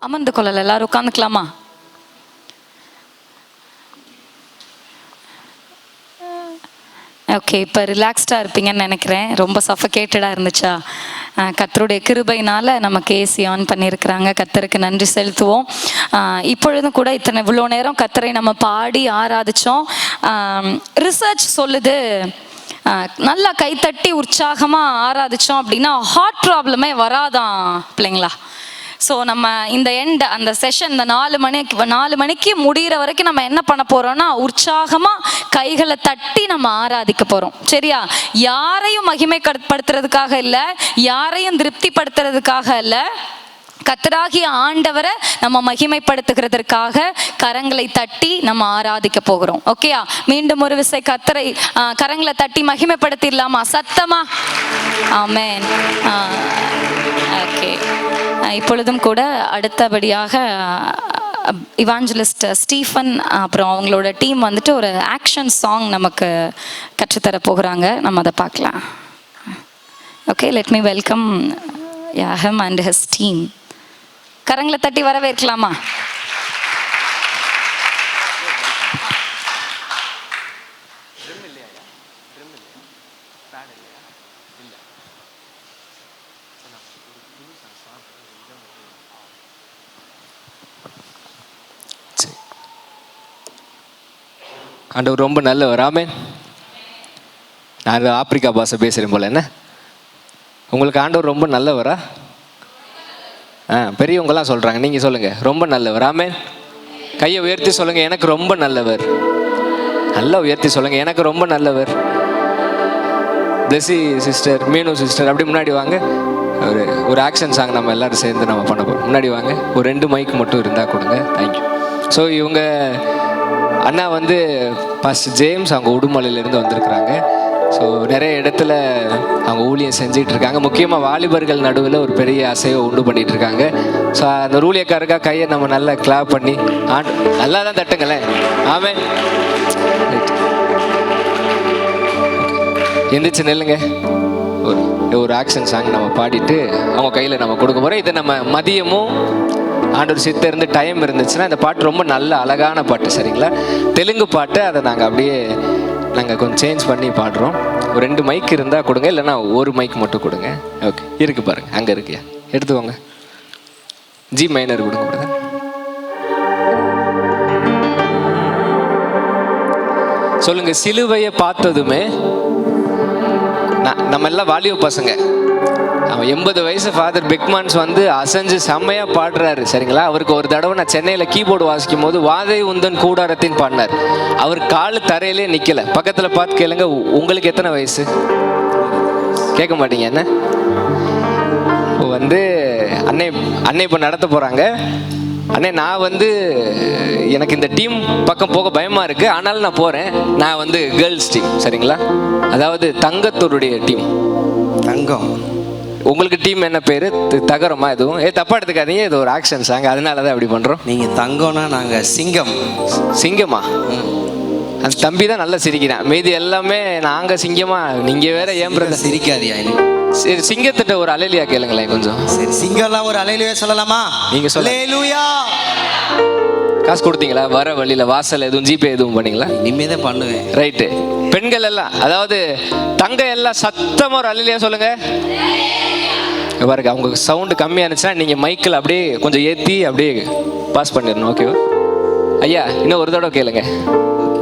அமர்ந்து கொள்ளல, எல்லாரும் உட்காந்துக்கலாமா? ஓகே, இப்போ ரிலாக்ஸ்டாக இருப்பீங்கன்னு நினைக்கிறேன். ரொம்ப சஃபகேட்டடாக இருந்துச்சா? கர்த்தருடைய கிருபையினால் நமக்கு ஏசி ஆன் பண்ணியிருக்கிறாங்க. கர்த்தருக்கு நன்றி செலுத்துவோம். இப்பொழுதும் கூட இவ்வளோ நேரம் கர்த்தரை நம்ம பாடி ஆராதித்தோம். ரிசர்ச் சொல்லுது, நல்லா கைத்தட்டி உற்சாகமாக ஆராதித்தோம் அப்படின்னா ஹார்ட் ப்ராப்ளமே வராதான் பிள்ளைங்களா. ஸோ நம்ம அந்த செஷன் இந்த 4 மணிக்கு முடிகிற வரைக்கும் நம்ம என்ன பண்ண போகிறோம்னா உற்சாகமாக கைகளை தட்டி நம்ம ஆராதிக்க போகிறோம். சரியா? யாரையும் மகிமைப்படுத்துறதுக்காக இல்லை, யாரையும் திருப்திப்படுத்துறதுக்காக இல்லை, கர்த்தராகிய ஆண்டவரை நம்ம மகிமைப்படுத்துகிறதற்காக கரங்களை தட்டி நம்ம ஆராதிக்க போகிறோம். ஓகேயா? மீண்டும் ஒரு விசை கர்த்தரை கரங்களை தட்டி மகிமைப்படுத்திடலாமா சத்தமா? ஆமென். ஓகே, இப்பொழுதும் கூட அடுத்தபடியாக இவாஞ்சலிஸ்ட் ஸ்டீஃபன் அப்புறம் அவங்களோட டீம் வந்துட்டு ஒரு ஆக்ஷன் சாங் நமக்கு கற்றுத்தர போகிறாங்க. நம்ம அதை பார்க்கலாம். Okay, let me welcome him and his team. கரங்களை தட்டி வரவேற்கலாமா? ஆண்டவர் ரொம்ப நல்லவர். ஆமென். நான் ஆப்பிரிக்கா பாஷை பேசுகிறேன் போல. என்ன உங்களுக்கு ஆண்டவர் ரொம்ப நல்லவரா? பெரியவங்களாம் சொல்கிறாங்க, நீங்கள் சொல்லுங்கள் ரொம்ப நல்லவர். ஆமென். கையை உயர்த்தி சொல்லுங்கள், எனக்கு ரொம்ப நல்லவர். நல்லா உயர்த்தி சொல்லுங்கள், எனக்கு ரொம்ப நல்லவர். பிளஸி சிஸ்டர், மீனு சிஸ்டர் அப்படி முன்னாடி வாங்க. ஒரு ஆக்ஷன் சாங் நம்ம எல்லோரும் சேர்ந்து நம்ம பண்ண போகிறோம். முன்னாடி வாங்க. ஒரு 2 மைக் மட்டும் இருந்தால் கொடுங்க. தேங்க்யூ. ஸோ இவங்க அண்ணா வந்து பாஸ்டர் ஜேம்ஸ், அவங்க உடுமலையிலேருந்து வந்திருக்கிறாங்க. ஸோ நிறைய இடத்துல அவங்க ஊழியம் செஞ்சிகிட்டு இருக்காங்க. முக்கியமாக வாலிபர்கள் நடுவில் ஒரு பெரிய அசைவை உண்டு பண்ணிகிட்டு இருக்காங்க. ஸோ அந்த ஊழியக்காரருக்கா கையை நம்ம நல்லா கிளாப் பண்ணி நல்லா தான் தட்டுங்களேன். ஆமென். எந்திரிச்சு நெல்லுங்க. ஒரு ஆக்ஷன் சாங் நம்ம பாடிட்டு அவங்க கையில் நம்ம கொடுக்க போகிறோம். இதை நம்ம மதியமும் ஆண்டவர் சித்த இருந்து டைம் இருந்துச்சுன்னா இந்த பாட்டு ரொம்ப நல்ல அழகான பாட்டு. சரிங்களா? தெலுங்கு பாட்டு. அதை நாங்கள் கொஞ்சம் சேஞ்ச் பண்ணி பாடுறோம். ஒரு 2 மைக் இருந்தால் கொடுங்க, இல்லைன்னா ஒரு மைக் மட்டும் கொடுங்க. ஓகே, இருக்கு பாருங்க, அங்கே இருக்குயா, எடுத்துக்கோங்க. ஜி மைனர் கொடுங்க கொடுங்க. சொல்லுங்க, சிலுவையை பார்த்ததுமே. நம்ம எல்லாம் வாலிப பசங்க. அவன் 80 வயசு ஃபாதர் பிக்மான்ஸ் வந்து அசைஞ்சு செம்மையாக பாடுறாரு. சரிங்களா? அவருக்கு ஒரு தடவை நான் சென்னையில் கீபோர்டு வாசிக்கும் போது வாதை உந்தன் கூடாரத்தின் பாடினார். அவர் காலு தரையிலே நிற்கல. பக்கத்தில் பார்த்து கேளுங்க, உங்களுக்கு எத்தனை வயசு? கேட்க மாட்டீங்க என்ன? இப்போ வந்து அன்னை இப்போ நடத்த போகிறாங்க. அண்ணே, நான் வந்து எனக்கு இந்த டீம் பக்கம் போக பயமாக இருக்குது, ஆனாலும் நான் போகிறேன். நான் வந்து கேர்ள்ஸ் டீம். சரிங்களா? அதாவது தங்கத்தோருடைய டீம். தங்கம். உங்களுக்கு டீம் என்ன பேர்? தகரமா? எதுவும் தப்பா எடுத்துக்காதீங்க, இது ஒரு ஆக்ஷன் சாங், அதனால தான் அப்படி பண்ணுறோம். நீங்கள் தங்கம்னா நாங்கள் சிங்கம். சிங்கமா? அந்த தம்பி தான் நல்லா சிரிக்கிறான். மீதி எல்லாமே நாங்கள் சிங்கமா. நீங்கள் வேற ஏன் பிரதர் சிரிக்காதியா? சரி, சிங்கத்திட்ட ஒரு அலையிலியா கேளுங்களேன் கொஞ்சம். சரி, சிங்கம்லாம் ஒரு அலையிலுவே சொல்லலாமா? நீங்கள் சொல்ல. காசு கொடுத்தீங்களா? வர வழியில் வாசல் எதுவும் ஜிபே எதுவும் பண்ணீங்களா? இனிமே தான் பண்ணுவேன். ரைட்டு. பெண்கள் எல்லாம், அதாவது தங்க எல்லாம் சத்தமாக ஒரு அலையிலியா சொல்லுங்க பாருங்க. அவங்க சவுண்டு கம்மியாக இருந்துச்சுன்னா நீங்கள் மைக்கில் அப்படியே கொஞ்சம் ஏற்றி அப்படியே பாஸ் பண்ணிடணும். ஓகேவா ஐயா? இன்னும் ஒரு தடவை கேளுங்க.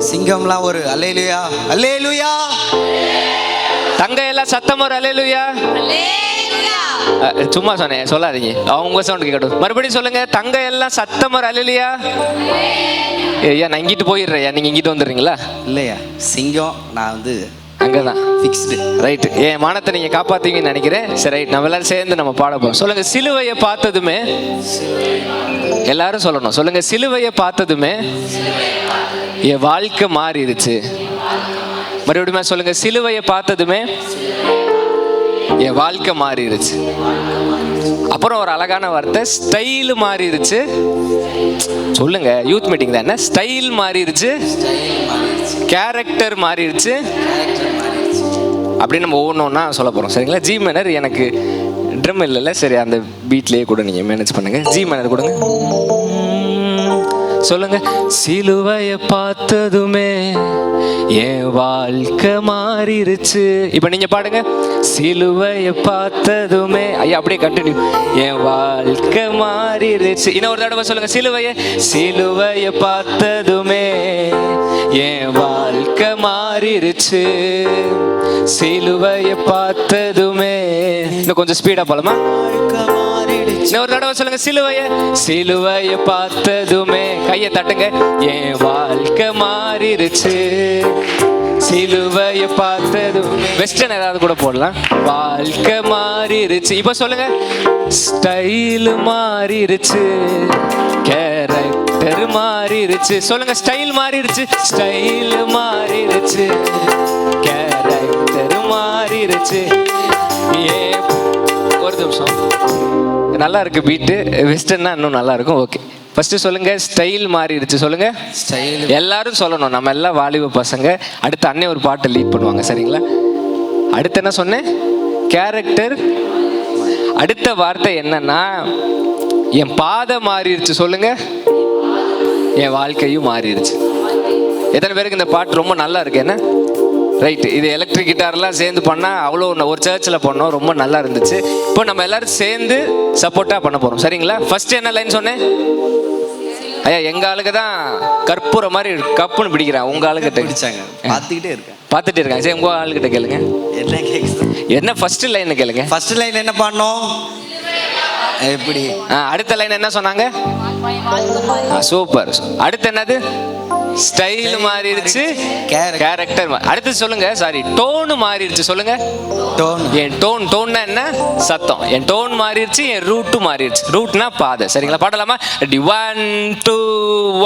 சிங்கம்லாம் ஒரு அல்லேலூயா. அல்லேலூயா. தங்க எல்லாம் சத்தம் ஒரு அல்லேலூயா. சும்மா சொன்னேன், சொல்லாதீங்க, அவங்க சவுண்டு கேட்கட்டும். மறுபடியும் சொல்லுங்க, தங்க எல்லாம் சத்தம் ஒரு அல்லேலூயா. ஐயா, நான் இங்கிட்டு போயிடுறேன், நீங்கள் இங்கிட்டு வந்துடுறீங்களா? இல்லையா, சிங்கம் நான் வந்து அங்கதான் ஃபிக்ஸ்டு. ரைட்டு. என் மானத்தை நீங்க காப்பாத்தீங்கன்னு நினைக்கிறேன். சரி, ரைட். நம்ம எல்லாரும் சேர்ந்து நம்ம பாட போறோம். சொல்லுங்க, சிலுவையை பார்த்ததுமே. எல்லாரும் சொல்லணும். சொல்லுங்க, சிலுவையை பார்த்ததுமே என் வாழ்க்கை மாறிடுச்சு. மறுபடியும் சொல்லுங்க, சிலுவையை பார்த்ததுமே என் வாழ்க்கை மாறிடுச்சு. அப்புறம் ஒரு அழகான வார்த்தை, ஸ்டைல் மாறிடுச்சு. சொல்லுங்க, யூத் மீட்டிங் தான். என்ன ஸ்டைல் மாறிடுச்சு, கேரக்டர் மாறிடுச்சு. அப்படின்னு நம்ம ஒவ்வொன்றா சொல்ல போகிறோம். சரிங்களா? ஜி மைனர் எனக்கு ட்ரம் இல்லைல்ல, சரி அந்த பீட்லேயே கூட நீங்கள் மேனேஜ் பண்ணுங்க. ஜி மேனர் கொடுங்க. சொல்லுங்க. சிலுவையை பார்த்ததுமே என் வாழ்க்கை மாறிடுச்சு. இப்போ நீங்க பாடுங்க. சிலுவையை பார்த்ததுமே, ஐயா அப்படியே கண்டினியூ. என் வாழ்க்கை மாறிடுச்சு. இன்னொரு தடவை சொல்லுங்க. சிலுவையை பார்த்ததுமே என் வாழ்க்கை மாறிடுச்சு. சிலுவையை பார்த்ததுமே. இன்னும் கொஞ்சம் ஸ்பீடா போலாமா? இன்னொரு தடவை சொல்லுங்க. சிலுவையை பார்த்ததுமே. கையை தட்டுங்க. என் வாழ்க்கை மாறிடுச்சு. சிலுவையை பார்த்ததுமே. வெஸ்டர்ன் ஏதாவது கூட போடலாம். வாழ்க்கை மாறிடுச்சு. இப்ப சொல்லுங்க. ஸ்டைல் மாறிடுச்சு. கேரக்டர் மாறிடுச்சு. சொல்லுங்க. ஸ்டைல் மாறிடுச்சு. கேரக்டர் மாறிடுச்சு. ஒரு நிமிஷம். நல்லா இருக்கு பீட்டு. வெஸ்டர்னா இன்னும் நல்லா இருக்கும். ஓகே, ஃபர்ஸ்ட் சொல்லுங்க. ஸ்டைல் மாறிடுச்சு. சொல்லுங்க. ஸ்டைல் எல்லாரும் சொல்லணும். நம்ம எல்லாம் வாலிப பசங்க. அடுத்து அண்ணே ஒரு பாட்டை லீட் பண்ணுவாங்க, சரிங்களா? அடுத்து என்ன சொன்னேன்? கேரக்டர். அடுத்த வார்த்தை என்னன்னா, என் பாதை மாறிடுச்சு. சொல்லுங்க. என் வாழ்க்கையும் மாறிடுச்சு. எத்தனை பேருக்கு இந்த பாட்டு ரொம்ப நல்லா இருக்கு? என்ன ரைட். இது எலக்ட்ரிக் கிட்டார்லாம் சேர்ந்து பண்ணால் அவ்வளோ ஒரு சர்ச்சில் பண்ணோம், ரொம்ப நல்லா இருந்துச்சு. இப்போ நம்ம எல்லாரும் சேர்ந்து சப்போர்ட்டாக பண்ண போகிறோம், சரிங்களா? ஃபர்ஸ்ட் என்ன லைன் சொன்னேன்? ஐயா எங்கள் ஆளுக்கு தான் கற்பூர மாதிரி கப்புன்னு பிடிக்கிறேன். உங்கள் ஆளுக்கிட்ட பிடிச்சாங்க. பார்த்துட்டே இருக்கேன். சரி, உங்கள் ஆளுக்கிட்ட கேளுங்க. என்ன ஃபர்ஸ்ட் லைன் கேளுங்க. ஃபர்ஸ்ட் லைன் என்ன பண்ணோம்? எப்படி? அடுத்த லைன் என்ன சொன்னாங்க? சூப்பர். அடுத்து என்னது? ஸ்டைல் மாறிடுச்சு. கேரக்டர். அடுத்து சொல்லுங்க. சாரி, டோன் மாறிடுச்சு. சொல்லுங்க. என் டோன்னா என்ன? சத்தம். என் டோன் மாறிடுச்சு. என் ரூட்டு மாறிடுச்சு. ரூட்னா பாதை, சரிங்களா? பாடலாமா? 1 2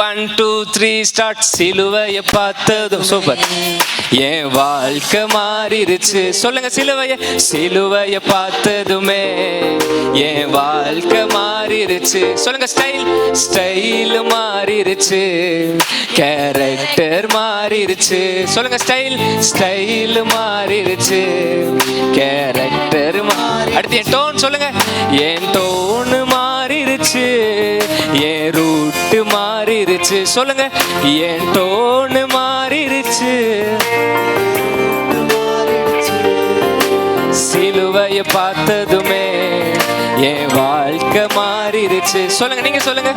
1 2 3 ஸ்டார்ட். சிலுவையை பார்த்ததும். சூப்பர். என் வாழ்க்கை மாறிடுச்சு. சொல்லுங்க. சிலுவையை பார்த்ததுமே என் வாழ்க்கை மாறிடுச்சு. சொல்லுங்க. ஸ்டைல் மாறிடுச்சு. கேரக்டர் மாறிடுச்சு. சொல்லுங்க. ஸ்டைல் மாறிடுச்சு. கேரக்டர் அடுத்து என் டோன். சொல்லுங்க. என் டோன் மாறிடுச்சு. என் ரூட் மாறிடுச்சு. சொல்லுங்க. என் டோன் மாறிடுச்சு. சிலுவையை பார்த்ததுமே என் வாழ்க்கை மாறிடுச்சு. சொல்லுங்க. நீங்க சொல்லுங்க.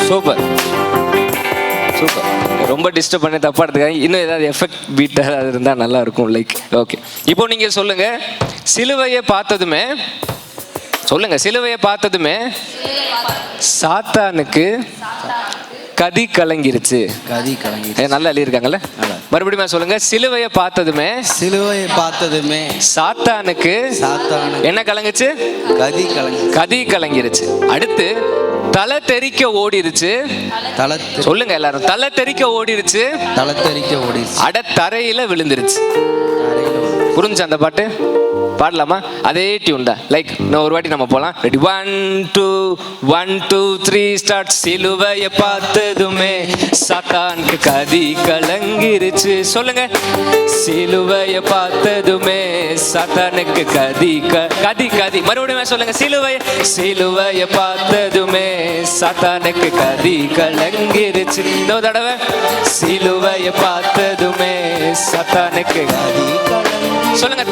சூப்பர். ரொம்ப டிஸ்டர்ப் பண்ணி தப்பா எடுத்துக்காங்க. இன்னும் ஏதாவது எஃபெக்ட் பீட் ஏதாவது இருந்தால் நல்லா இருக்கும். Like okay. இப்போ நீங்க சொல்லுங்க. சிலுவையை பார்த்ததுமே. சொல்லுங்க. சிலுவையை பார்த்ததுமே சாத்தானுக்கு கதி கலங்கிருச்சு. நல்லா எழுதியிருக்காங்கல்ல? மறுபடியும் சொல்லுங்க. சிலுவையை பார்த்ததுமே சாத்தானுக்கு என்ன கலங்குச்சு? கதி கலங்கிருச்சு. அடுத்து தலை தெறிக்க ஓடிருச்சு. சொல்லுங்க எல்லாரும். தலை தெறிக்க ஓடிருச்சு. அட தரையில விழுந்துருச்சு. புரிஞ்சு அந்த பாட்டு? பாடலாமா? அதே டியூன் தான். லைக் இன்னும் ஒரு வாட்டி நம்ம போலாம். ரெடி? 1 2 1 2 3 ஸ்டார்ட். சிலுவையை பார்த்ததுமே சாத்தானுக்கு கதி கலங்கிருச்சு. சொல்லுங்க. சிலுவையை பார்த்ததுமே சாத்தானுக்கு கதி. மறுபடியும் சொல்லுங்க. சிலுவையை பார்த்ததுமே சாத்தானுக்கு கதி கலங்கிருச்சு. இன்னொரு தடவை. சிலுவையை பார்த்ததுமே சாத்தானுக்கு கதி கலங்கிருச்சு. சொல்லுங்க.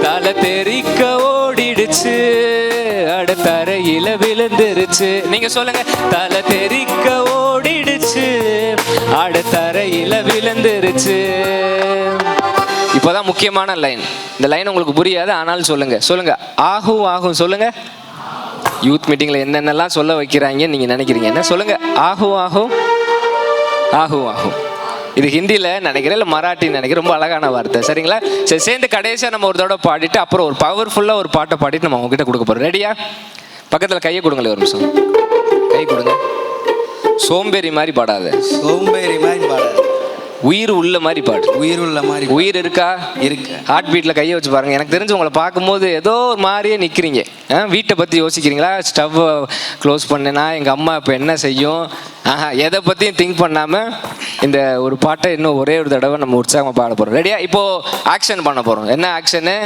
தலை தெறிக்க ஓடிடுச்சு. அட தரையில விழுந்துருச்சு. நீங்க சொல்லுங்க. தலை தெறிக்க ஓடிடுச்சு. அட தரையில விழுந்துருச்சு. இப்போதான் முக்கியமான லைன். இந்த லைன் உங்களுக்கு புரியாது, ஆனாலும் சொல்லுங்க. ஆகும். சொல்லுங்க. யூத் மீட்டிங்ல என்னென்னலாம் சொல்ல வைக்கிறாங்க நீங்க நினைக்கிறீங்க? என்ன சொல்லுங்க. ஆகும். இது ஹிந்தியில் நினைக்கிறேன், இல்லை மராட்டி நினைக்கிறேன். ரொம்ப அழகான வார்த்தை, சரிங்களா? சரி, சேர்ந்து கடைசியாக நம்ம ஒரு தடவை பாடிட்டு அப்புறம் ஒரு பவர்ஃபுல்லாக ஒரு பாட்டை பாடிட்டு நம்ம உங்ககிட்ட கொடுக்க போகிறோம். ரெடியா? பக்கத்தில் கையை கொடுங்களே ஒரு நிமிஷம். கை கொடுங்க. சோம்பேறி மாதிரி பாடாத. உயிர் உள்ள மாதிரி பாடு. உயிர் இருக்கா? இருக்கு. ஹார்ட் பீட்டில் கையை வச்சு பாருங்க. எனக்கு தெரிஞ்சு உங்களை பார்க்கும்போது ஏதோ ஒரு மாதிரியே நிற்கிறீங்க. வீட்டை பற்றி யோசிக்கிறீங்களா? ஸ்டவ்வை க்ளோஸ் பண்ணேன்னா எங்கள் அம்மா இப்போ என்ன செய்யும்? எதை பற்றியும் திங்க் பண்ணாமல் இந்த ஒரு பாட்டை இன்னும் ஒரே ஒரு தடவை நம்ம உற்சாகமாக பாட போகிறோம். ரெடியா? இப்போ ஆக்ஷன் பண்ண போகிறோம். என்ன ஆக்ஷனு?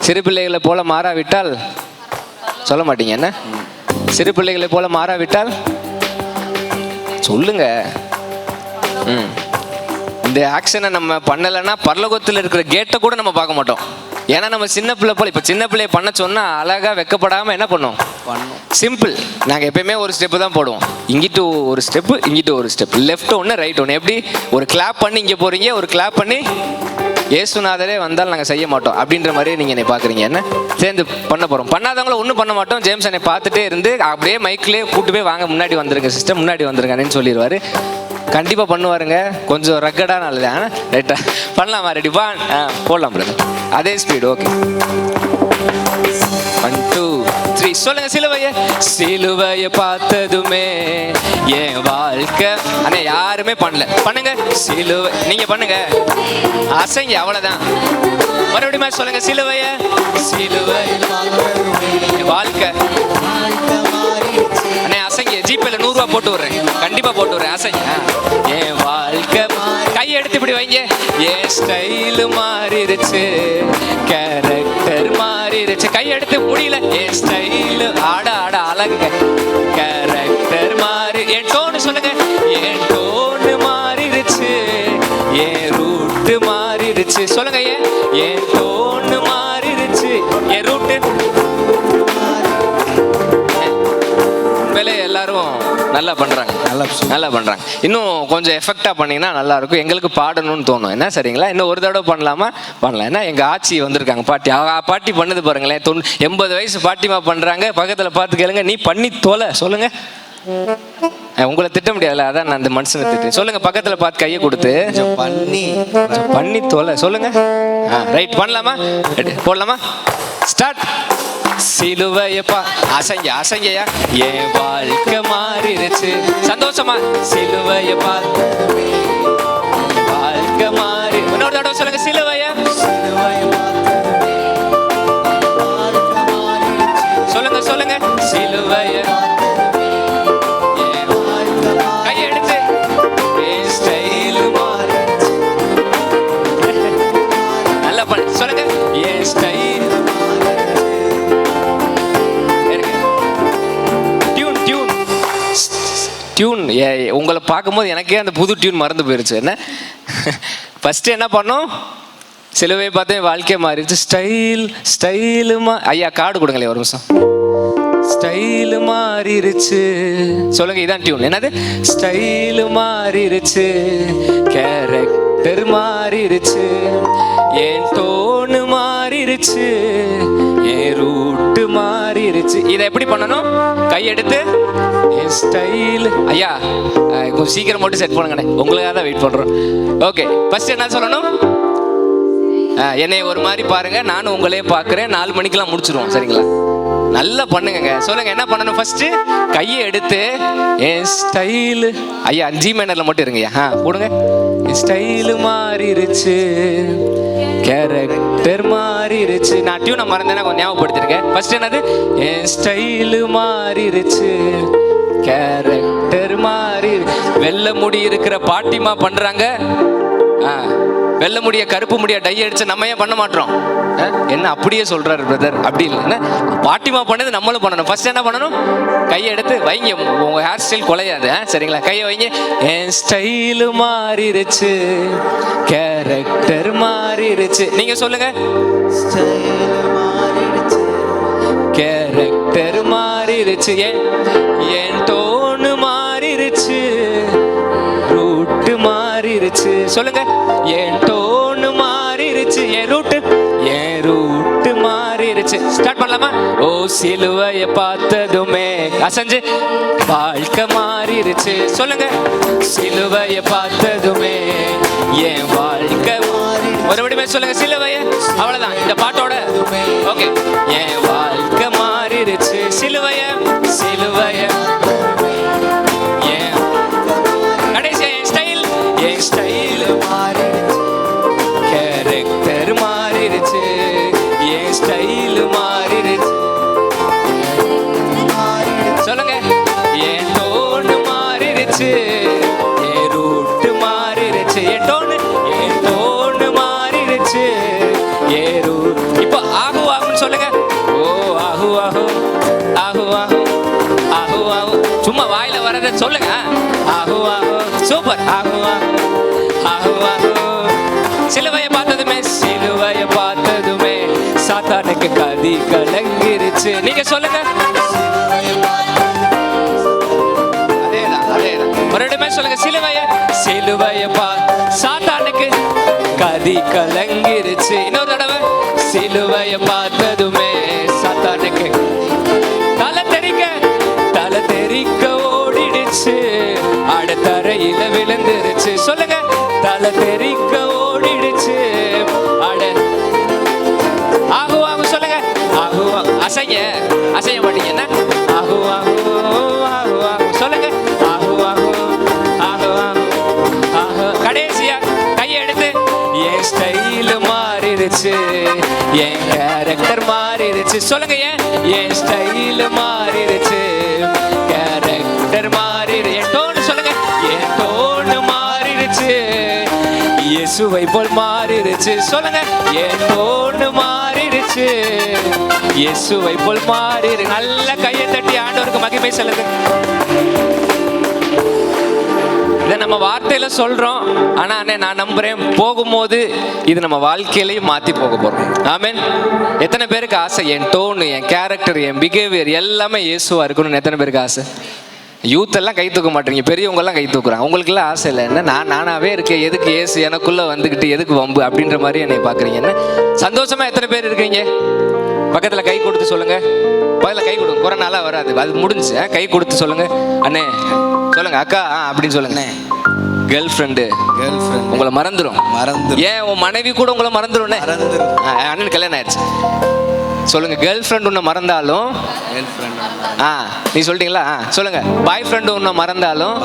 சிறு பிள்ளைகளை போல மாறாவிட்டால் சொல்ல மாட்டீங்க. என்ன? சிறு பிள்ளைகளை போல மாறாவிட்டால் சொல்லுங்க. இந்த ஆக்ஷனை நம்ம பண்ணலைன்னா பரலோகத்தில் இருக்கிற கேட்டை கூட நம்ம பார்க்க மாட்டோம். ஏன்னா நம்ம சின்ன பிள்ளை போல, இப்போ சின்ன பிள்ளைய பண்ண சொன்னால் அழகாக வெக்கப்படாமல் என்ன பண்ணுவோம்? சிம்பிள். நாங்கள் எப்பயுமே ஒரு ஸ்டெப்பு தான் போடுவோம். இங்கிட்டு ஒரு ஸ்டெப்பு, இங்கிட்டு ஒரு ஸ்டெப், லெஃப்ட் ஒன்று ரைட் ஒன்று. எப்படி? ஒரு கிளாப் பண்ணி இங்கே போகிறீங்க, ஒரு கிளாப் பண்ணி ஏசுநாதரே வந்தால் நாங்கள் செய்ய மாட்டோம் அப்படின்ற மாதிரியே நீங்கள் என்னை பார்க்குறீங்க. என்ன சேர்ந்து பண்ண போகிறோம். பண்ணாதவங்கள ஒன்றும் பண்ண மாட்டோம். ஜேம்ஸ் என்னை பார்த்துட்டே இருந்து அப்படியே மைக்லேயே கூட்டு போய் வாங்க, முன்னாடி வந்துருங்க சிஸ்டர், முன்னாடி வந்துருங்கன்னு சொல்லிடுவார். கண்டிப்பாக பண்ணுவாருங்க. கொஞ்சம் ரக்கடான ஆள் தான். ரைட்டா? பண்ணலாமா? ரெடி? போடலாம் பிரதர். அதே ஸ்பீடு. ஓகே, 1 2 3 சொல்லுங்க. சிலுவையை பார்த்ததுமே என் வாழ்க்கை. அண்ணே யாருமே பண்ணல, பண்ணுங்க. சிலுவை நீங்க பண்ணுங்க, அசைங்க, அவ்வளவுதான். மறுபடியும் சொல்லுங்க. சிலுவை வாழ்க்கை. அண்ணே அசைங்க. ஜிபேல 100 ரூபா போட்டு விடுறேன், கண்டிப்பா போட்டு விடுறேன். அசைங்க. என் வாழ்க்கை. கை எடுத்து இப்படி வைங்க. என் ஸ்டைல் மாறிடுச்சு, கேரக்டர் மாறிடுச்சு. கை எடுத்து முடியல. என் ஸ்டைல் ஆட ஆட அழகுங்க. கேரக்டர் மாறி. என் டோனு சொல்லுங்க. என் டோனு மாறிடுச்சு, என் ரூட்டு மாறிடுச்சு. சொல்லுங்க. என் டோனு மாறிடுச்சு, என் ரூட்டு. மேலே எல்லாரும் நல்லா பண்றாங்க, நல்லா பண்றாங்க. இன்னும் கொஞ்சம் எஃபெக்டா பண்ணீங்கன்னா நல்லா இருக்கும். எங்களுக்கு பாடணும்னு தோணும். என்ன சரிங்களா? இன்னும் ஒரு தடவை பண்ணலாமா? பண்ணலாம். ஏன்னா எங்க ஆச்சி வந்திருக்காங்க, பாட்டி. பாட்டி பண்ணது பாருங்களேன். 80 வயசு பாட்டிமா பண்றாங்க. பக்கத்துல பார்த்து கேளுங்க. நீ பண்ணி தோலை. சொல்லுங்க. உங்களை திட்ட முடியாதுல்ல, அதான் நான் அந்த மனுஷனை திட்டேன். சொல்லுங்க. பக்கத்துல பார்த்து கையை கொடுத்து பண்ணி தோலை. சொல்லுங்க. ரைட், பண்ணலாமா? போடலாமா? ஸ்டார்ட். சிலுவையப்பா. அசைங்க, அசைங்கயா. என் வாழ்க்கை மாறிடுச்சு. சந்தோஷமா? சிலுவையப்பா வாழ்க்கை மாறி. இன்னொரு தடவை சொல்லுங்க. சிலுவைய சொல்லுங்க, சொல்லுங்க. சிலுவைய கையெடுத்து. நல்லா பண்ண சொல்லுங்க. என் ஸ்டைல் டியூன். உங்களை பார்க்கும்போது எனக்கே அந்த புது டியூன் மறந்து போயிருச்சு. என்ன ஃபர்ஸ்ட் என்ன பண்ணோம்? சிலுவை பார்த்தேன், வாழ்க்கை மாறிடுச்சு. ஸ்டைலுமா. ஐயா கார்டு கொடுங்களே ஒரு நிமிஷம். ஸ்டைலு மாறிடுச்சு. சொல்லுங்க. இதான் டியூன். என்னது? ஸ்டைலு மாறிடுச்சு, கேரக்டர் மாறிடுச்சு, என் டோனு மாறிடுச்சு, என் ரூட்டு மாறிடுச்சு. இதை எப்படி பண்ணணும்? கையெடுத்து என் ஸ்டைல். ஐயா கொஞ்சம் சீக்கிரம் மட்டும் செட் பண்ணுங்கண்ணே, உங்களுக்காக தான் வெயிட் பண்றோம். ஓகே, ஃபர்ஸ்ட் என்ன சொல்லணும்? என்னை ஒரு மாதிரி பாருங்க, நானும் உங்களே பார்க்குறேன். 4 மணிக்கெல்லாம் முடிச்சிருவோம். சரிங்களா? நல்லா பண்ணுங்க. சொல்லுங்க. என்ன பண்ணணும்? ஃபர்ஸ்ட் கையை எடுத்து என் ஸ்டைலு. ஐயா ஜி மேனர்ல மட்டும் இருங்கய்யா. போடுங்க. என் ஸ்டைலு மாறிடுச்சு, கேரக்டர் மாறிடுச்சு. நான் டியூனை மறந்தேன்னா கொஞ்சம் ஞாபகப்படுத்திருக்கேன். ஃபர்ஸ்ட் என்னது? என் ஸ்டைலு மாறிடுச்சு, கேரக்டர் மாறி. வெள்ளை முடி இருக்கிற பாட்டிமா பண்றாங்க. வெள்ளை முடிய கருப்பு முடிய டை அடிச்சு நம்ம ஏன் பண்ண மாட்டோம்? என்ன அப்படியே சொல்றாரு பிரதர்? அப்படி இல்லை, பாட்டிமா பண்ணது நம்மளும் பண்ணணும். ஃபர்ஸ்ட் என்ன பண்ணணும்? கையை எடுத்து வைங்க. உங்க ஹேர் ஸ்டைல் குலையாது. சரிங்களா? கையை வைங்க. என் ஸ்டைலு மாறிடுச்சு, கேரக்டர் மாறிடுச்சு. நீங்க சொல்லுங்க. கேரக்டர் மாறிடுச்சு, என் டோனு மாறிடுச்சு, ரூட்டு மாறிடுச்சு. சொல்லுங்க. என் டோனு மாறிடுச்சு, என் ரூட்டு மாறிடுச்சு. ஸ்டார்ட் பண்ணலாமா? ஓ சிலுவையை பார்த்ததுமே அசைஞ்சு வாழ்க்கை மாறிடுச்சு. சொல்லுங்க. சிலுவையை பார்த்ததுமே என் வாழ்க்கை மறுபடியும் சொல்லுங்க. சிலுவையை. அவ்வளவுதான் இந்த பாட்டோட. ஓகே. என் வாழ்க்கை மாறிடுச்சு. சிலுவைய கடைசியா என் ஸ்டைல் மாறிடுச்சு, கேரக்டர் மாறிடுச்சு, என் ஸ்டைல் மாறிடுச்சு. சொல்லுங்க. என் டோன் மாறிடுச்சு, என் ரூட் மாறிடுச்சு. ஆஹு ஆஹு ஆஹு ஆஹு ஆஹு ஆஹு. சும்மா வாயில வரத சொல்லுங்க. ஆஹு ஆஹு. சூப்பர். ஆஹு ஆஹு ஆஹு ஆஹு. சிலுவையை பார்த்ததுமே சிலுவையை பார்த்ததுமே சாத்தானுக்கு கதி கலங்கிருச்சு. நீங்க சொல்லுங்க. அதேதான் அதேதான். மறுபடியுமே சொல்லுங்க. சிலுவையை சாத்தானுக்கு கதி கலங்கிருச்சு. இன்னொரு தடவை. சிலுவையை பார்த்ததுமே சாத்தானுக்கு தலை தெறிக்க ஓடிடுச்சு. தரையில விழுந்துருச்சு. சொல்லுங்க. தலை தெறிக்க ஓடிடுச்சு. ஆகு ஆகு. சொல்லுங்க. ஆகு அசைய மாட்டீங்க. என்ன ஆகு ஆகு ஆகு ஆகு. சொல்லுங்க. ஆகு ஆகு ஆகு ஆகு ஆகு. கடைசியா கையை எடுத்து என் ஸ்டைல் மாறிடுச்சு, என் கேரக்டர் மாறிடுச்சு. சொல்லுங்க. என் ஸ்டைல் மாறிடுச்சு, கேரக்டர் மாறிடு. என் டோன் சொல்லுங்க. என் டோன் மாறிடுச்சு, இயேசுவை போல் மாறிடுச்சு. சொல்லுங்க. என் டோன் மாறிடுச்சு, இயேசுவை போல் மாறிடு. நல்ல கையை தட்டி ஆண்டவருக்கு மகிமை செலுத்து. இதை நம்ம வார்த்தையில சொல்றோம், ஆனா அண்ணே நான் நம்புறேன் போகும்போது இது நம்ம வாழ்க்கையிலையும் மாத்தி போக போறோம். ஆமென். எத்தனை பேருக்கு ஆசை என் டோன், என் கேரக்டர், என் பிஹேவியர் எல்லாமே இயேசுவா இருக்கணும்னு எத்தனை பேருக்கு ஆசை? யூத் எல்லாம் கை தூக்க மாட்டீங்க, பெரியவங்க எல்லாம் கை தூக்குறாங்க. உங்களுக்கு எல்லாம் ஆசை இல்லை. என்ன நானாவே இருக்கேன், எதுக்கு இயேசு எனக்குள்ள வந்துகிட்டு எதுக்கு வம்பு அப்படின்ற மாதிரி என்னை பாக்குறீங்க. என்ன சந்தோஷமா எத்தனை பேர் இருக்கீங்க? பக்கத்துல கை கொடுத்து சொல்லுங்க. பக்கத்துல கை கொடுங்க. கொரோனால வராது, அது முடிஞ்சு. கை கொடுத்து சொல்லுங்க. அண்ணே சொல்லுங்க. அக்கா அப்படின்னு சொல்லுங்க. கேர்ள் ஃப்ரெண்டு உங்களை மறந்துடும். ஏன் உன் மனைவி கூட உங்களை மறந்துடும். அண்ணன் கல்யாணம் ஆயிடுச்சு. சொல்லுங்க. கேர்ள் ஃப்ரெண்ட் உன்னை மறந்தாலும் நீ சொல்லிட்டீங்களா? சொல்லுங்க. பாய் ஃப்ரெண்டு உன்னை மறந்தாலும்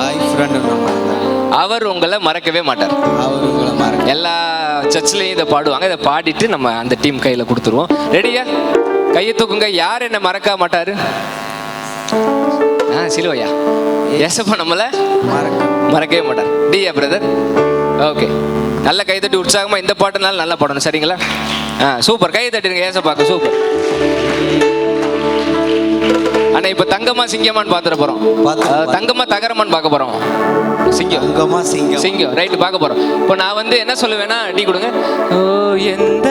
அவர் உங்களை மறக்கவே மாட்டார். எல்லா சர்ச்லையும் இதை பாடுவாங்க. இதை பாடிட்டு நம்ம அந்த டீம் கையில் கொடுத்துருவோம். ரெடியா? கையை தூக்குங்க. யார் என்ன மறக்க மாட்டாரு? சிலுவையா ஏசப்பா நம்மள மறக்கவே மாட்டார். டியா பிரதர்? ஓகே. நல்ல கை தட்டி உற்சாகமா இந்த பாட்டுனால நல்லா பாடணும். சரிங்களா? சூப்பர். கை தட்டிருங்க ஏசப்பாக்கு. சூப்பர். ஆனா இப்ப தங்கமா சிங்கமான்னு பாத்துட போறோம். தங்கமா தகரமான்னு பார்க்க போறோம். சிங்கம் ரைட் பார்க்க போறோம். இப்போ நான் வந்து என்ன சொல்லுவேன்னா, டீ கொடுங்க. ஓ எந்த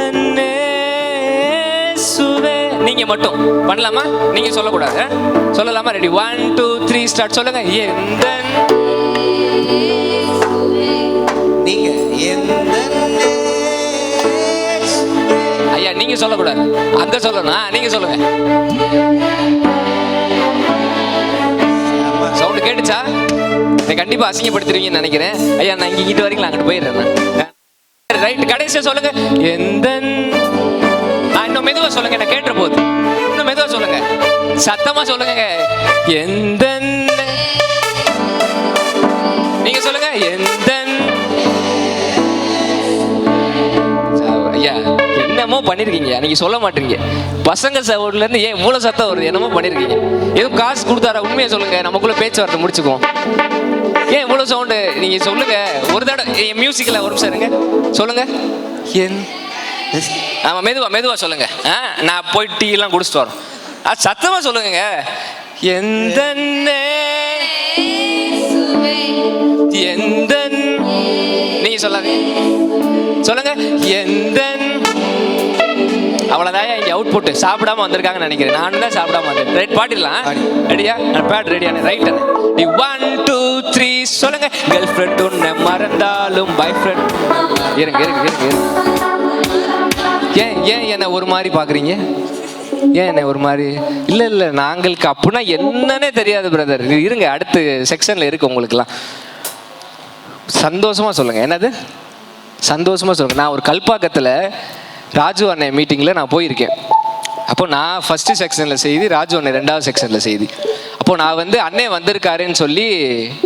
நீங்க மட்டும் பண்ணலாமா? நீங்க சொல்லக்கூடாது. சொல்லலாமா? Ready 1 2 3 start. சொல்லுங்க. எந்த நீங்க ஐயா நீங்க சொல்லக்கூடாது, அங்க சொல்லணும். நீங்க சொல்லுங்க. சவுண்ட் கேட்டுச்சா? கண்டிப்பா அசிங்கப்படுத்துறீங்கன்னு நினைக்கிறேன். ஐயா நான் இங்கிட்டு வரீங்களா? அங்கிட்டு போயிடுறேன். ரைட். கடைசியா சொல்லுங்க. எந்த இன்னும் மெதுவா சொல்லுங்க. என்ன கேட்டுற போது இன்னும் மெதுவா சொல்லுங்க. சத்தமா சொல்லுங்க. எந்த நீங்க சொல்லுங்க. எந்த ஐயா என்னமோ பண்ணிருக்கீங்க, நீங்க சொல்ல மாட்டீங்க. பசங்க சவுண்ட்ல இருந்து ஏன் இவ்வளவு சத்தம் வருது? என்னமோ பண்ணிருக்கீங்க. எதுவும் காசு கொடுத்தாரா? உண்மையை சொல்லுங்க. நமக்குள்ள பேச்சுவார்த்தை முடிச்சுக்குவோம். ஏன் இவ்வளவு சவுண்டு? நீங்க சொல்லுங்க. ஒரு தடவை மியூசிக்ல ஒரு நிமிஷம் இருங்க. சொல்லுங்க. ஆமா மெதுவா சொல்லுங்க. நான் போய் டீ எல்லாம் குடிச்சிட்டு வரோம். சத்தமா சொல்லுங்க. எந்த நீங்க சொல்லாதீங்க. சொல்லுங்க. எந்த அவ்வளவுதான். இங்க அவுட் புட் சாப்பிடாம வந்திருக்காங்கன்னு நினைக்கிறேன். நானும் தான் சாப்பிடாம வந்தேன். ரைட் பாடிடலாம். ரெடியா? Bad ரெடியான right. 1 2 3 சொல்லுங்க. கேர்ள் ஃப்ரெண்ட் உன்னை மறந்தாலும் பாய் ஃப்ரெண்ட் இருங்க. ஏன் என்ன ஒரு மாதிரி பாக்குறீங்க? ஏன் என்ன ஒரு மாதிரி? இல்ல நாங்களுக்கு அப்படின்னா என்னன்னே தெரியாது பிரதர். இருங்க, அடுத்த செக்ஷன்ல இருக்கு உங்களுக்குலாம். சந்தோஷமா சொல்லுங்க. என்னது சந்தோஷமா சொல்லுங்க. நான் ஒரு கல்பாக்கத்தில் ராஜு அண்ணன் மீட்டிங்கில் நான் போயிருக்கேன். அப்போ நான் ஃபர்ஸ்ட் செக்ஷனில் செய்தி, ராஜு அண்ணன் 2வது செக்ஷனில் செய்தி. அப்போ நான் வந்து அண்ணன் வந்திருக்காருன்னு சொல்லி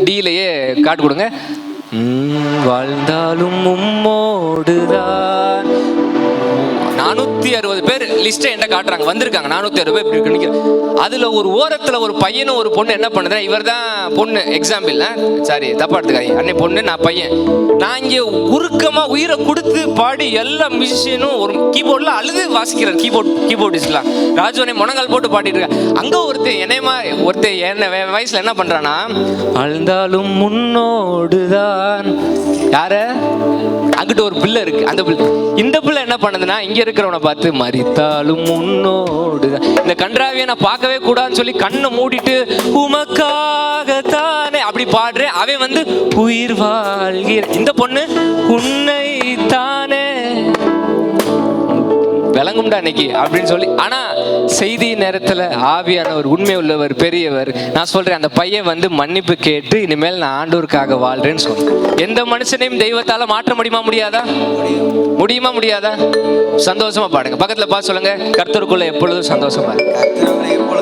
டீலையே காட்டு கொடுங்க. வாழ்ந்தாலும் உம்மோடுதான் 460 பேர் லிஸ்ட்டை என்கிட்ட காட்டுறாங்க, வந்திருக்காங்க 460 பேர் இப்படி இருக்கு. அதுல ஒரு ஓரத்துல ஒரு பையனும் ஒரு பொண்ணு என்ன பண்ணுதுன்னா, இவர் தான் பொண்ணு எக்ஸாம்பிள், சாரி தப்பா எடுத்துக்காதீங்க, அன்னை பொண்ணு நான் பையன். நான் இங்கே உருக்கமா உயிரை கொடுத்து பாடி எல்லா மியூசிஷியனும் ஒரு கீபோர்டில் அழுது வாசிக்கிறார், கீபோர்டிஸ்ட்லாம் ராஜுவனை முனங்கால் போட்டு பாடிட்டு இருக்காங்க. அங்கே ஒருத்தர் என்ன வயசுல என்ன பண்றானா, அழுந்தாலும் முன்னோடுதான் யார அங்கிட்ட ஒரு பிள்ளை இருக்கு, அந்த பிள்ளை இந்த பிள்ளை என்ன பண்ணுதுன்னா, இங்க இருக்கிறவனை பார்த்து மரித்தாலும் முன்னோடுதான். இந்த கன்றாவியை நான் பார்க்கவே கூடாதுன்னு சொல்லி கண்ணை மூடிட்டு உமக்காகத்தானே அப்படி பாடுறேன். அவன் வந்து உயிர் வாழ்கிற, இந்த பொண்ணு உன்னை தானே விளங்கும்டா இன்னைக்கு அப்படின்னு சொல்லி. ஆனா செய்தி நேரத்துல ஆவியானவர், உண்மை உள்ளவர், பெரியவர். நான் சொல்றேன், அந்த பையன் வந்து மன்னிப்பு கேட்டு இனிமேல் நான் ஆண்டவருக்காக வாழ்றேன்னு சொல்றேன். எந்த மனுஷனையும் தெய்வத்தால மாற்ற முடியாதா? முடியாதா? சந்தோஷமா பாடுங்க, பக்கத்துல பார்த்து சொல்லுங்க, கர்த்தருக்குள்ள எப்பொழுதும் சந்தோஷமா இருக்கு.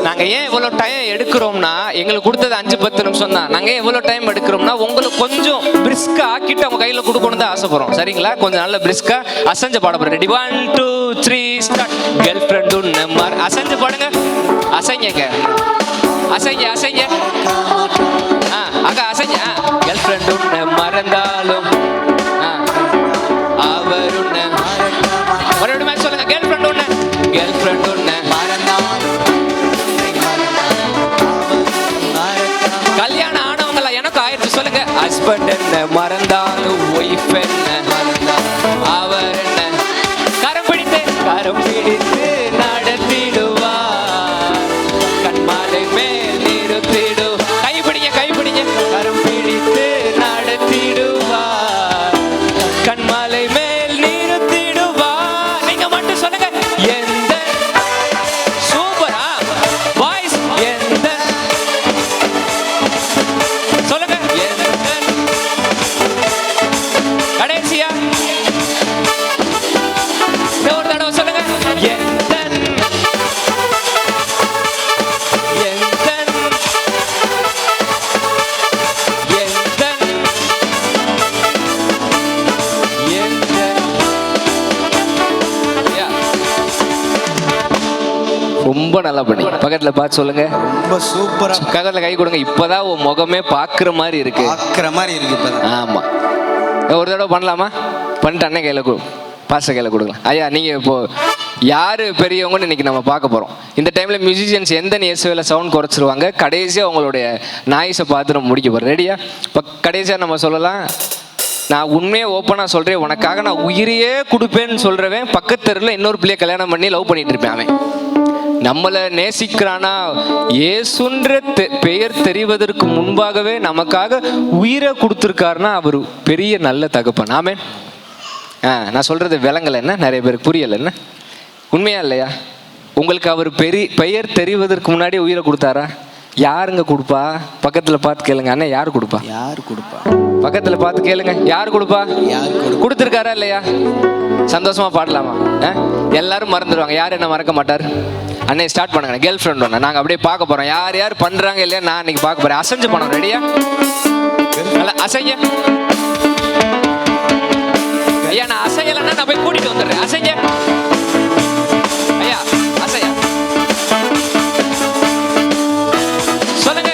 நாங்க ஏன் இவ்வளவு டைம் எடுக்கிறோம்னா, எங்களுக்கு கொடுத்தது 5-10 நிமிஷம் தான். நாங்க ஏன் இவ்வளவு டைம் எடுக்கிறோம்னா, உங்களுக்கு கொஞ்சம் பிரிஸ்கா ஆக்கிட்டு அவங்க கையில கொடுக்கணும் தான் ஆசைப்படுறோம். சரிங்களா? கொஞ்சம் நல்ல பிரிஸ்கா அசைஞ்சு பாட போறேன். Ready 1 2 3 start. கேர்ள் ஃப்ரெண்ட் உன்னை அசைஞ்சு பாடுங்க, அசைங்க அக்கா அசைங்க. கேர்ள் ஃப்ரெண்ட் உன்னை மறந்தாலும் அவர் உன்னை மறுபடியும் சொல்லுங்க, கேர்ள் ஃப்ரெண்ட் உன்னை கல்யாணம் ஆனவங்கள எனக்கு ஆயிடுச்சு சொல்லுங்க. ஹஸ்பண்ட் என்ன மறந்தாலும் ஒய்ஃப் என்ன அவர் என்ன கரம் பிடித்து நடத்திடுவார், கண்மாலை மேல் நிறுத்திடு. கைப்பிடிங்க கரம் பிடித்து நடத்திடுவார், கண்மாலை மேல் நிறுத்திடுவார். நீங்க மட்டும் சொல்லுங்க, எந்த சூப்பரா வாய்ஸ், எந்த சொல்லுங்க, எந்த கடைசியா ஒரு தடவை சொல்லுங்க, ரொம்ப நல்லா பண்ணி பக்கத்துல பார்த்து சொல்லுங்க, ரொம்ப சூப்பரா. பக்கத்துல கை கொடுங்க. இப்பதான் உன் முகமே பாக்குற மாதிரி இருக்கு. இப்பதான். ஆமா, ஒரு தடவை பண்ணலாமா? பண்ணிட்டு அண்ணன் கையில பாஸ்டர் கையில கொடுங்க. ஐயா நீங்க இப்போ யாரு பெரியவங்கன்னு இன்னைக்கு நம்ம பார்க்க போறோம். இந்த டைம்ல மியூசிஷியன்ஸ் எந்த இயேசுவில சவுண்ட் குறைச்சிருவாங்க. கடைசியா உங்களுடைய நாய்ஸை பார்த்து நம்ம முடிக்க போறோம். ரெடியா? இப்போ கடைசியா நம்ம சொல்லலாம், நான் உண்மையே ஓப்பனா சொல்றேன், உனக்காக நான் உயிரையே கொடுப்பேன்னு சொல்றவன் பக்கத்து தெருவில் இன்னொரு பிள்ளைய கல்யாணம் பண்ணி லவ் பண்ணிட்டு இருப்பேன். அவன் நம்மளை நேசிக்கிறானா, இயேசுன்ற பெயர் தெரிவதற்கு முன்பாகவே நமக்காக உயிரை கொடுத்துருக்காருன்னா அவர் பெரிய நல்ல தகப்பன். ஆமென். நான் சொல்றது விளங்கலை என்ன, நிறைய பேருக்கு புரியலை என்ன, உண்மையா இல்லையா? உங்களுக்கு அவர் பெயர் தெரிவதற்கு முன்னாடி உயிரை கொடுத்தாரா? யாருங்க கொடுப்பா? பக்கத்துல பார்த்து கேளுங்க, அண்ணன் யாரு கொடுப்பா? பக்கத்துல பார்த்து கேளுங்க, யாரு கொடுப்பா? கொடுத்துருக்காரா இல்லையா? சந்தோஷமா பாடலாமா? எல்லாரும் மறந்துடுவாங்க, யார் என்ன மறக்க மாட்டார்? அண்ணே ஸ்டார்ட் பண்ணுங்க. கேர்ள் ஃப்ரெண்ட் ஒன்று நாங்கள் அப்படியே பார்க்க போறோம், யார் யார் பண்றாங்க இல்லையா நான் இன்னைக்கு பார்க்க போறேன். அசைஞ்சு போனோம். ரெடியா? நல்லா அசைங்க. ஐயா நான் அசையலைன்னா நான் போய் கூட்டிட்டு வந்துடுறேன். அசைங்க ஐயா, அசையா சொல்லுங்க.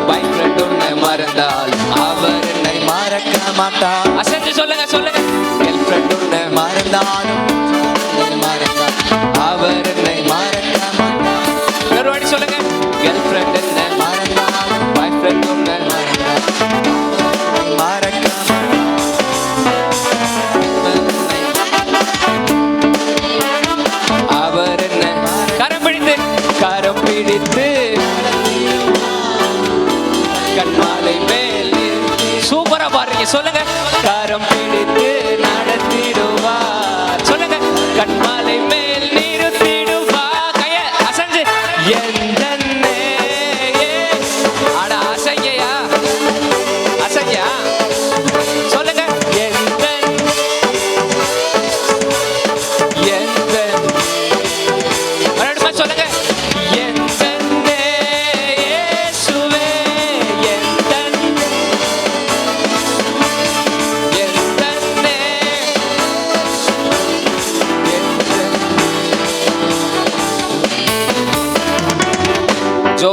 பாய் ஃப்ரெண்ட் ஒன்று மறந்தால் அவர் என்னை மறக்க மாட்டார். அசைஞ்சு சொல்லுங்க சொல்லுங்க. கேர்ள் ஃப்ரெண்ட் ஒன்று மறந்தாலும் அவர் என்னை மறக்க மாட்டார். ஒரு வாட்டி சொல்லுங்க. கேர்ள் ஃப்ரெண்ட் என்ன மறந்தாலும் பாய் ஃப்ரெண்ட் ஒன்று மறக்க அவர் என்ன கரம் பிடித்து கண்மாலை மேல். சூப்பரா பாருங்க சொல்லுங்க. கரம் பிடித்து நடத்திடுவார். சொல்லுங்க. கண்மாலை மேல் நிறுத்திடுவார். கைய அசைஞ்சு எந்த அட அசைங்கயா அசைங்க சொல்லுங்க. எந்த எந்த மறுபடியும் சொல்லுங்க. எந்த இயேசுவே எந்த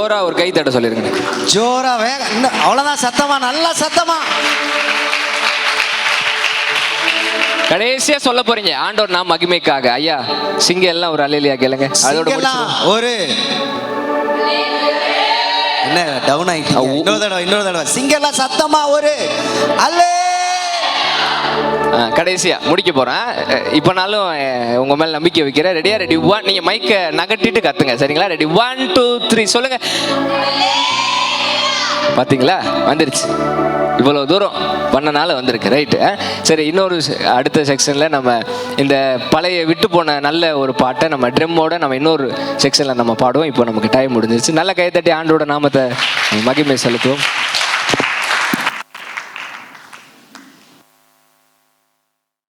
ஜோரா ஒரு கை தட்ட சொல்லிருங்க. ஜோரா வேக இன்னும் அவ்வளோதான், சத்தமா, நல்லா சத்தமா. கடைசியா சொல்ல போறீங்க ஆண்டவர் நாம் மகிமைக்காக. ஐயா சிங்க எல்லாம் ஒரு அல்லேலியா கேளுங்க. அதோட சிங்கெல்லாம் ஒரு என்ன டவுன் ஆயிட்டீங்க. இன்னொரு தடவை சிங்கெல்லாம் சத்தமா ஒரு அல்லே. கடைசியா முடிக்க போறேன். இப்பனாலும் உங்க மேல நம்பிக்கை வைக்கிறேன். ரெடியா? Ready one. நீங்க மைக்க நகட்டிட்டு கத்துங்க, சரிங்களா? ரெடி 1 2 3 சொல்லுங்க. பாத்தீங்களா, வந்துருச்சு. இவ்வளவு தூரம் பண்ணனால வந்திருக்கு. ரைட்டு. சரி, இன்னொரு அடுத்த செக்ஷன்ல நம்ம இந்த பழைய விட்டு போன நல்ல ஒரு பாட்டை நம்ம ட்ரம்மோட நம்ம இன்னொரு செக்ஷன்ல நம்ம பாடுவோம். இப்போ நமக்கு டைம் முடிஞ்சிருச்சு. நல்ல கைத்தட்டி ஆண்டோட நாமத்தை மகிமை செலுத்துவோம்.